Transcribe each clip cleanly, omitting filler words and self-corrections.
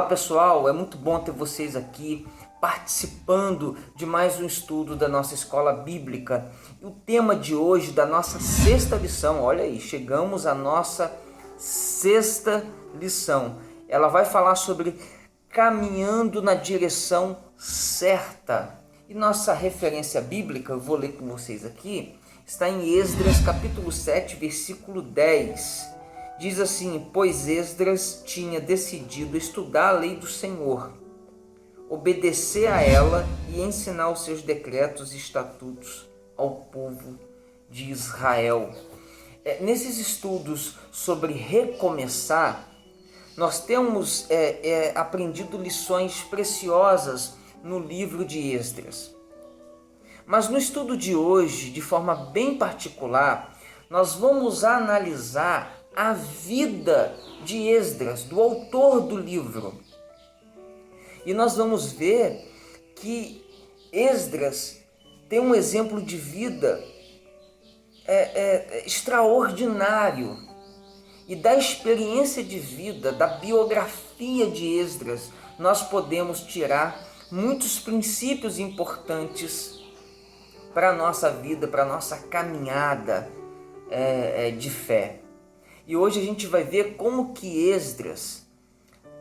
Olá pessoal, é muito bom ter vocês aqui participando de mais um estudo da nossa escola bíblica. E o tema de hoje da nossa sexta lição, olha aí, chegamos à nossa sexta lição. Ela vai falar sobre caminhando na direção certa. E nossa referência bíblica, eu vou ler com vocês aqui, está em Esdras capítulo 7, versículo 10. Diz assim: pois Esdras tinha decidido estudar a lei do Senhor, obedecer a ela e ensinar os seus decretos e estatutos ao povo de Israel. Nesses estudos sobre recomeçar, nós temos aprendido lições preciosas no livro de Esdras. Mas no estudo de hoje, de forma bem particular, nós vamos analisar a vida de Esdras, do autor do livro. E nós vamos ver que Esdras tem um exemplo de vida extraordinário. E da experiência de vida, da biografia de Esdras, nós podemos tirar muitos princípios importantes para a nossa vida, para a nossa caminhada de fé. E hoje a gente vai ver como que Esdras,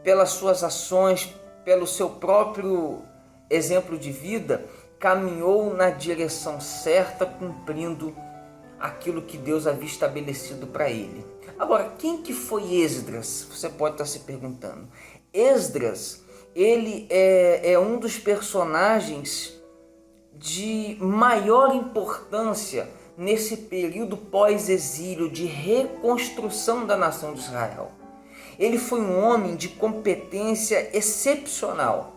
pelas suas ações, pelo seu próprio exemplo de vida, caminhou na direção certa, cumprindo aquilo que Deus havia estabelecido para ele. Agora, quem que foi Esdras? Você pode estar se perguntando. Esdras, ele é um dos personagens de maior importância nesse período pós-exílio de reconstrução da nação de Israel. Ele foi um homem de competência excepcional.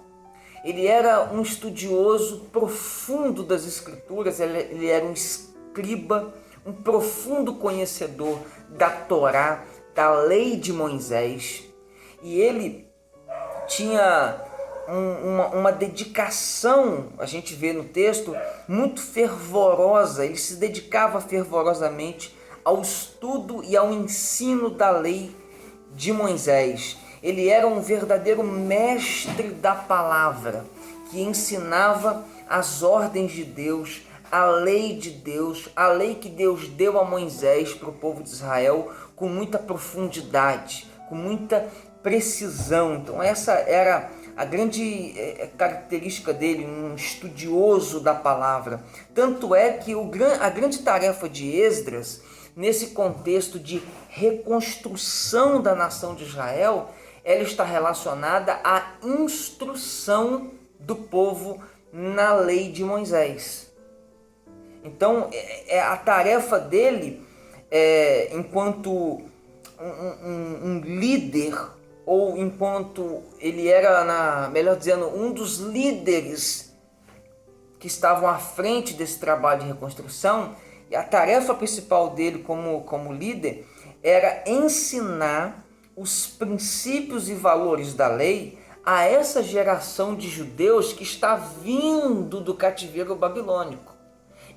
Ele era um estudioso profundo das Escrituras, ele era um escriba, um profundo conhecedor da Torá, da lei de Moisés. E ele tinha uma dedicação, a gente vê no texto, muito fervorosa. Ele se dedicava fervorosamente ao estudo e ao ensino da lei de Moisés. Ele era um verdadeiro mestre da palavra, que ensinava as ordens de Deus, a lei de Deus, a lei que Deus deu a Moisés para o povo de Israel, com muita profundidade, com muita precisão. Então essa era a grande característica dele, um estudioso da palavra. Tanto é que a grande tarefa de Esdras, nesse contexto de reconstrução da nação de Israel, ela está relacionada à instrução do povo na lei de Moisés. Então, a tarefa dele, enquanto um líder, ou enquanto ele era, melhor dizendo, um dos líderes que estavam à frente desse trabalho de reconstrução, e a tarefa principal dele como líder era ensinar os princípios e valores da lei a essa geração de judeus que está vindo do cativeiro babilônico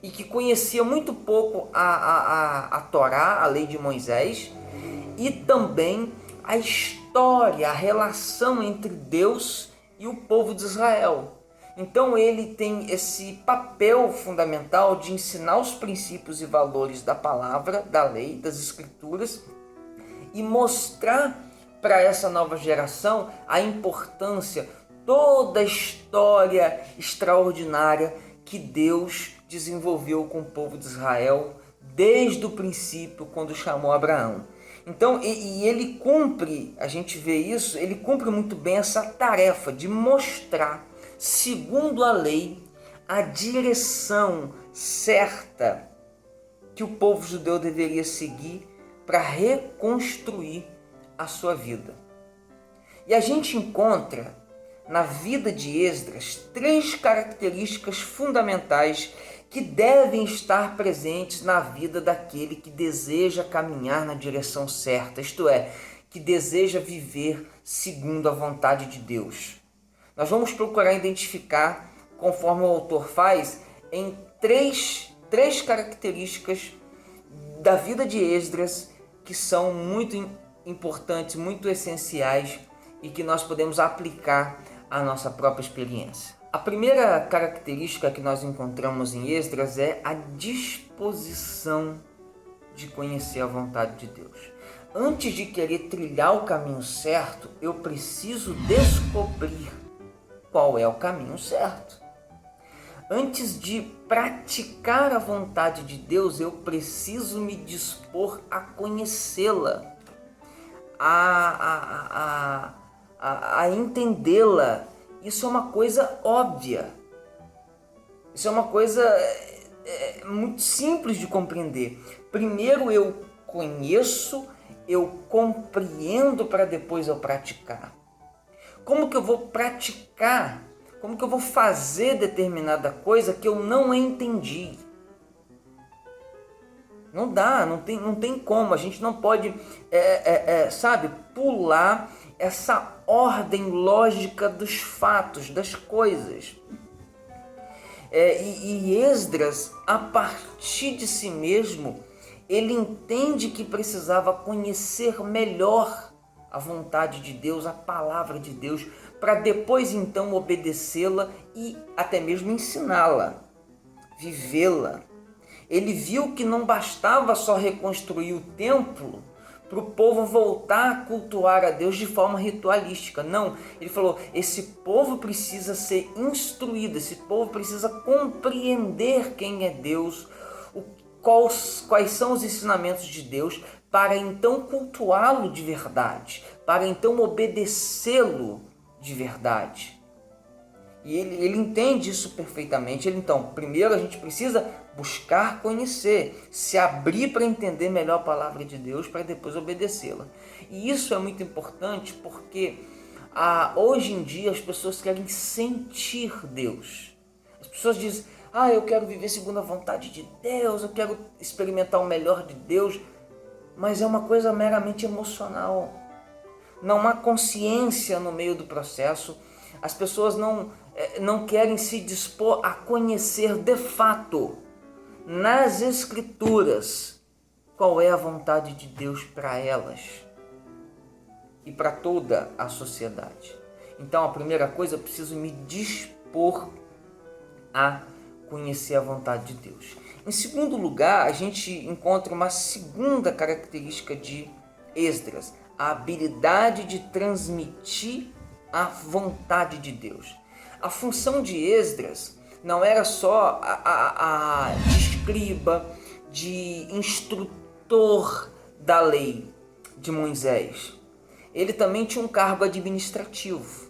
e que conhecia muito pouco a Torá, a lei de Moisés, e também a história, a relação entre Deus e o povo de Israel. Então ele tem esse papel fundamental de ensinar os princípios e valores da palavra, da lei, das escrituras, e mostrar para essa nova geração a importância, toda a história extraordinária que Deus desenvolveu com o povo de Israel desde o princípio, quando chamou Abraão. Então, e ele cumpre, a gente vê isso, ele cumpre muito bem essa tarefa de mostrar, segundo a lei, a direção certa que o povo judeu deveria seguir para reconstruir a sua vida. E a gente encontra na vida de Esdras 3 características fundamentais que devem estar presentes na vida daquele que deseja caminhar na direção certa, isto é, que deseja viver segundo a vontade de Deus. Nós vamos procurar identificar, conforme o autor faz, em três características da vida de Esdras que são muito importantes, muito essenciais e que nós podemos aplicar à nossa própria experiência. A primeira característica que nós encontramos em Esdras é a disposição de conhecer a vontade de Deus. Antes de querer trilhar o caminho certo, eu preciso descobrir qual é o caminho certo. Antes de praticar a vontade de Deus, eu preciso me dispor a conhecê-la, a entendê-la. Isso é uma coisa óbvia. Isso é uma coisa muito simples de compreender. Primeiro eu conheço, eu compreendo para depois eu praticar. Como que eu vou praticar? Como que eu vou fazer determinada coisa que eu não entendi? Não dá, não tem como. A gente não pode, pular essa ordem lógica dos fatos, das coisas. E Esdras, a partir de si mesmo, ele entende que precisava conhecer melhor a vontade de Deus, a palavra de Deus, para depois então obedecê-la e até mesmo ensiná-la, vivê-la. Ele viu que não bastava só reconstruir o templo para o povo voltar a cultuar a Deus de forma ritualística. Não, ele falou, esse povo precisa ser instruído, esse povo precisa compreender quem é Deus, quais são os ensinamentos de Deus, para então cultuá-lo de verdade, para então obedecê-lo de verdade. E ele entende isso perfeitamente. Então, primeiro a gente precisa buscar conhecer, se abrir para entender melhor a palavra de Deus, para depois obedecê-la. E isso é muito importante porque hoje em dia as pessoas querem sentir Deus. As pessoas dizem, eu quero viver segundo a vontade de Deus, eu quero experimentar o melhor de Deus, mas é uma coisa meramente emocional. Não há consciência no meio do processo. As pessoas não querem se dispor a conhecer de fato, nas Escrituras, qual é a vontade de Deus para elas e para toda a sociedade. Então, a primeira coisa, eu preciso me dispor a conhecer a vontade de Deus. Em segundo lugar, a gente encontra uma segunda característica de Esdras, a habilidade de transmitir a vontade de Deus. A função de Esdras não era só de escriba, de instrutor da lei de Moisés. Ele também tinha um cargo administrativo.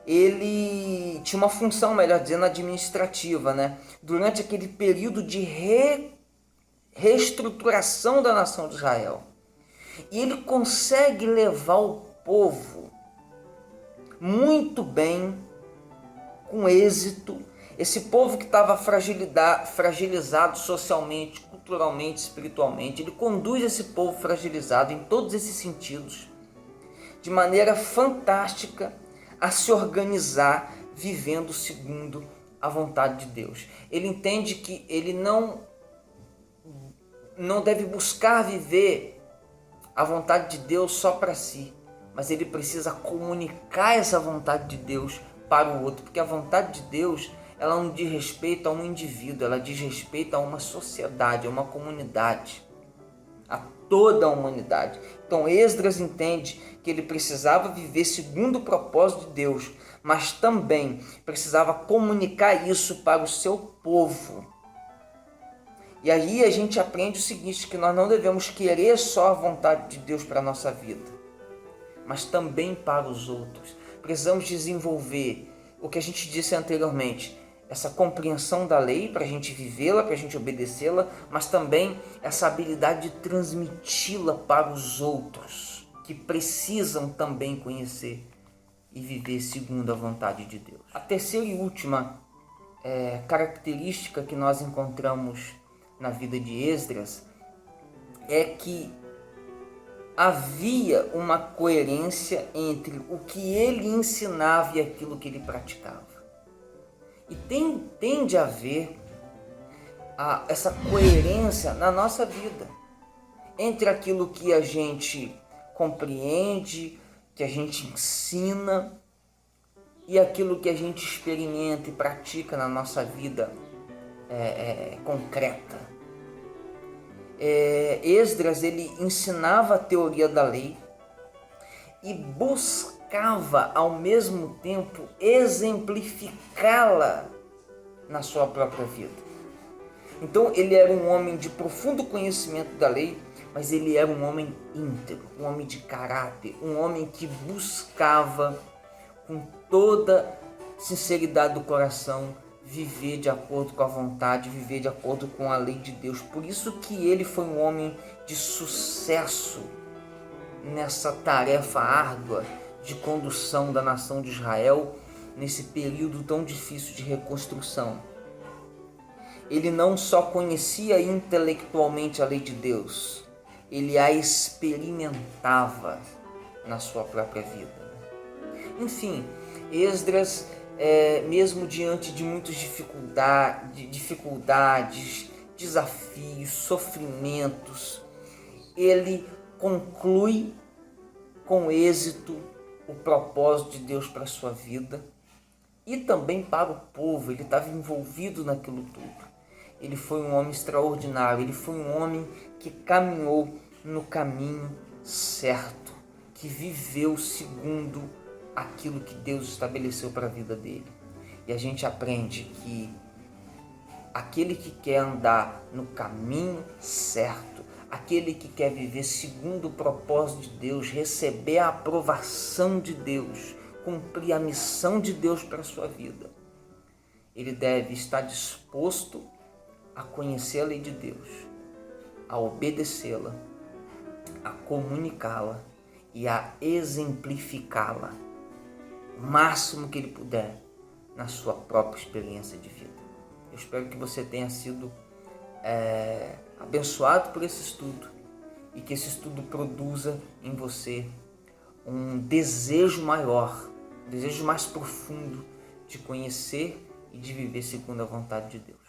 Ele tinha uma função, melhor dizendo, administrativa, né? Durante aquele período de reestruturação da nação de Israel. E ele consegue levar o povo muito bem, com êxito. Esse povo que estava fragilizado socialmente, culturalmente, espiritualmente, ele conduz esse povo fragilizado em todos esses sentidos, de maneira fantástica, a se organizar, vivendo segundo a vontade de Deus. Ele entende que ele não deve buscar viver a vontade de Deus só para si, mas ele precisa comunicar essa vontade de Deus para o outro, porque a vontade de Deus, ela não diz respeito a um indivíduo, ela diz respeito a uma sociedade, a uma comunidade, a toda a humanidade. Então Esdras entende que ele precisava viver segundo o propósito de Deus, mas também precisava comunicar isso para o seu povo. E aí a gente aprende o seguinte, que nós não devemos querer só a vontade de Deus para a nossa vida, mas também para os outros. Precisamos desenvolver o que a gente disse anteriormente, essa compreensão da lei para a gente vivê-la, para a gente obedecê-la, mas também essa habilidade de transmiti-la para os outros, que precisam também conhecer e viver segundo a vontade de Deus. A terceira e última característica que nós encontramos na vida de Esdras é que havia uma coerência entre o que ele ensinava e aquilo que ele praticava. E tende a haver essa coerência na nossa vida, entre aquilo que a gente compreende, que a gente ensina e aquilo que a gente experimenta e pratica na nossa vida concreta. Esdras, ele ensinava a teoria da lei e buscava ao mesmo tempo exemplificá-la na sua própria vida. Então ele era um homem de profundo conhecimento da lei, mas ele era um homem íntegro, um homem de caráter, um homem que buscava com toda sinceridade do coração viver de acordo com a vontade, viver de acordo com a lei de Deus. Por isso que ele foi um homem de sucesso nessa tarefa árdua de condução da nação de Israel nesse período tão difícil de reconstrução. Ele não só conhecia intelectualmente a lei de Deus, ele a experimentava na sua própria vida. Enfim, Esdras, mesmo diante de muitas dificuldades, desafios, sofrimentos, ele conclui com êxito o propósito de Deus para a sua vida e também para o povo. Ele estava envolvido naquilo tudo. Ele foi um homem extraordinário, ele foi um homem que caminhou no caminho certo, que viveu segundo aquilo que Deus estabeleceu para a vida dele. E a gente aprende que aquele que quer andar no caminho certo, aquele que quer viver segundo o propósito de Deus, receber a aprovação de Deus, cumprir a missão de Deus para a sua vida, ele deve estar disposto a conhecer a lei de Deus, a obedecê-la, a comunicá-la e a exemplificá-la o máximo que ele puder na sua própria experiência de vida. Eu espero que você tenha sido abençoado por esse estudo e que esse estudo produza em você um desejo maior, um desejo mais profundo de conhecer e de viver segundo a vontade de Deus.